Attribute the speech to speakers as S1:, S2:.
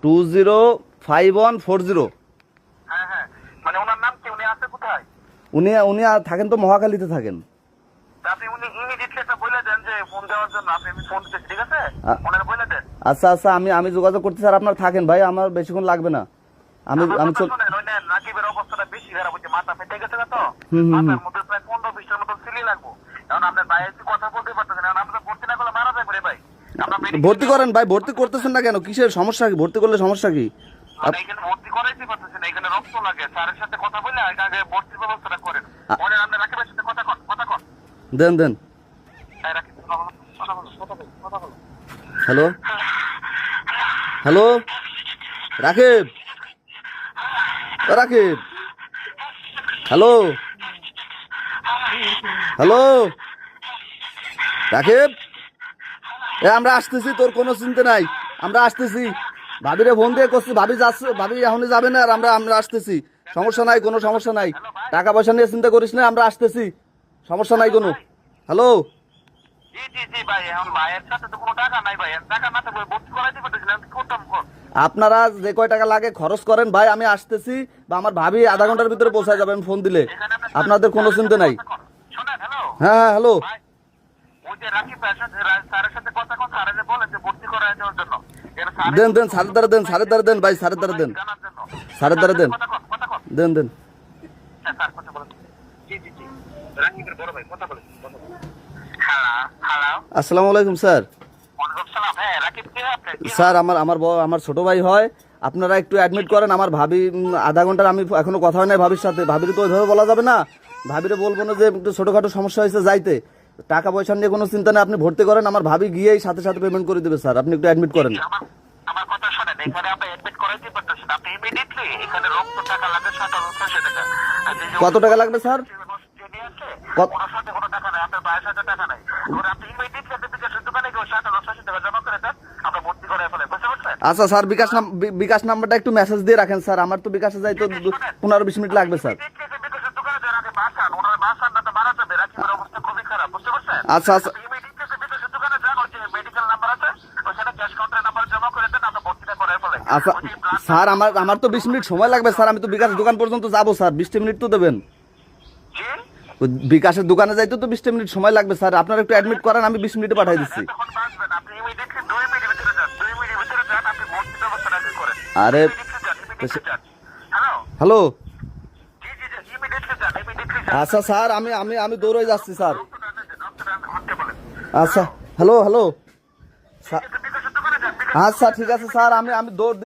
S1: 205140।
S2: হ্যাঁ হ্যাঁ, মানে ওনার নাম কি? উনি আছে কোথায়?
S1: উনি উনি থাকেন তো মহাখালীতে থাকেন।
S2: তা আপনি উনি ইমিডিয়েটলি একটা বলে দেন যে ফোন দেওয়ার জন্য। আমি ফোন দিচ্ছি, ঠিক আছে? ওনারা বলে দেন।
S1: আচ্ছা আচ্ছা, আমি যোগাযোগ করতে স্যার, আপনার থাকেন ভাই, আমার বেশিক্ষণ লাগবে না। আমি
S2: আমার
S1: আমি
S2: কথা
S1: চল
S2: শুনেন, ওই রাকিবের অবস্থাটা বেশি খারাপ হচ্ছে, মাথা ফেটে গেছে না তো,
S1: হুম হুম হুম।
S2: মাথার মধ্যে প্রায় 15-20টার মতো সিলি লাগবো। এখন আপনার ভাই একটু কথা বলতে পারতেছেন, এখন আপনার ভর্তি না করলে মারা যাবে রে ভাই। আমরা
S1: ভর্তি করেন ভাই, ভর্তি করতেছেন না কেন? কিসের সমস্যা কি? ভর্তি করলে সমস্যা কি?
S2: এখানে ভর্তি করাইতে পারতেছেন না, এখানে রক্ত লাগে। স্যারের সাথে কথা বলে আগে ভর্তির ব্যবস্থাটা করেন। পরে আপনার রাকিবের সাথে কথা কন, কথা কন।
S1: দেন দেন।
S2: হ্যাঁ, রাকিব, কথা বলো, কথা বলো, কথা বলো, কথা বলো।
S1: Hello hello, Rakib, Rakib, hello hello, Rakib, আমরা আসতেছি, তোর কোনো চিন্তা নাই, আমরা আসতেছি। ভাবিরে ফোন দিয়ে করছি, ভাবি যাচ্ছে, ভাবি এখনই যাবে না, আর আমরা আমরা আসতেছি। সমস্যা নাই, কোনো সমস্যা নাই, টাকা পয়সা নিয়ে চিন্তা করিস না, আমরা আসতেছি, সমস্যা নাই কোনো। হ্যালো,
S2: জি জি জি ভাই, এখন ভাইয়ের সাথে তো কোনো টাকা নাই ভাই, টাকা না থাকলে ভর্তি করাইতে পারতেছি না, কি করতাম কর।
S1: আপনারা যে কয় টাকা লাগে খরচ করেন ভাই, আমি আসতেছি, বা আমার ভাবি আধা ঘন্টার ভিতরে পৌঁছায় যাবে, আমি ফোন দিলে। আপনাদের কোনো চিন্তা নাই।
S2: শোনেন, হ্যালো
S1: হ্যাঁ হ্যাঁ, হ্যালো।
S2: ভাই, ওই যে রাকিব ভাইয়ের সাথে স্যারের সাথে কথা কন, স্যারে যে বলেন যে ভর্তি করাই দেওয়ার জন্য।
S1: দেন দেন, সাড়ে দ্বারা দেন, সাড়ে দ্বারা দেন ভাই, সাড়ে দ্বারা দেন,
S2: জানার জন্য
S1: সাড়ে দ্বারা দেন,
S2: কথা কন, কথা কন।
S1: দেন দেন।
S2: হ্যাঁ স্যার, কথা বলেন। জি জি জি, রাকিবের বড় ভাই, কথা বলেন, কথা বলেন। হ্যাঁ, হ্যালো,
S1: আসসালামু আলাইকুম স্যার।
S2: ওয়ালাইকুম সালাম। হ্যাঁ রাকিব, কে আপনি?
S1: স্যার আমার ছোট ভাই হয়, আপনারা একটু অ্যাডমিট করেন আমার ভাবি। আধা ঘন্টার আমি এখনো কথা হয় নাই ভাবির সাথে, ভাবির তো ওইভাবে বলা যাবে না, ভাবিরে বলবো না যে একটু ছোটখাটো সমস্যা হয়েছে যাইতে। টাকা পয়সা নিয়ে কোনো চিন্তা নেই, আপনি ভর্তি করেন, আমার ভাবি গিয়েই সাথে সাথে পেমেন্ট করে দেবে স্যার, আপনি একটু অ্যাডমিট করেন।
S2: আমার কথা শোনেন, এখানে আপনি অ্যাডমিট করাইতে পারতেছেন, আপনি ইমিডিয়েটলি এখানে রক্ত টাকা লাগে 7,600 টাকা। আর যে
S1: কত টাকা লাগবে স্যার?
S2: ওনার সাথে কোনো টাকা নাই, আপনার ভাইয়ের সাথে টাকা নাই। ওরা আপনি ইমিডিয়েটলি আপনি বিকাশের দোকানে গিয়ে 7,600 টাকা জমা করে দেন, আমরা ভর্তি করে ফেলে, বুঝতে পারছেন?
S1: আচ্ছা স্যার, বিকাশ নাম্বারটা একটু মেসেজ দিয়ে রাখেন স্যার, আমার তো বিকাশে যাই তো 15-20 মিনিট লাগবে স্যার।
S2: বিকাশের দোকানে যান, আগে বাসান, ওনার বাসান না তো মারা যাবে, রাকিবের অবস্থা খুবই খারাপ, বুঝতে পারছেন?
S1: আচ্ছা আচ্ছা
S2: ইমিডিয়েটলি বিকাশের দোকানে যান, ওই যে মেডিকেল নাম্বার আছে, ওখানে ক্যাশ কাউন্টারের নাম্বার জমা করে দেন, আমরা ভর্তিটা করে ফেলে।
S1: আচ্ছা স্যার, আমার তো 20 মিনিট সময় লাগবে স্যার, আমি তো বিকাশের দোকান পর্যন্ত যাবো স্যার, 20 মিনিট তো দেবেন।
S2: জি,
S1: ওই বিকাশের দোকানে যাইতে তো 20 মিনিট সময় লাগবে স্যার, আপনারা একটু অ্যাডমিট করেন, আমি 20 মিনিটে পাঠিয়ে দিচ্ছি।
S2: তখন বাঁচবেন, আপনি ইমিডিয়েটলি 2 মিনিটের ভিতরে যান, 2 মিনিটের ভিতরে যান, আপনি ভর্তি ব্যবস্থাটা আগে করেন।
S1: আরে
S2: ইমিডিয়েটলি যান, ইমিডিয়েটলি যান। হ্যালো,
S1: হ্যালো,
S2: জি জি জি, ইমিডিয়েটলি যান, ইমিডিয়েটলি যান।
S1: আচ্ছা স্যার, আমি দৌড়ে যাচ্ছি স্যার।
S2: ডক্টর হতে বলেন।
S1: আচ্ছা, হ্যালো হ্যালো,
S2: বিকাশের দোকানে যান,
S1: আচ্ছা ঠিক আছে স্যার, আমি দৌড়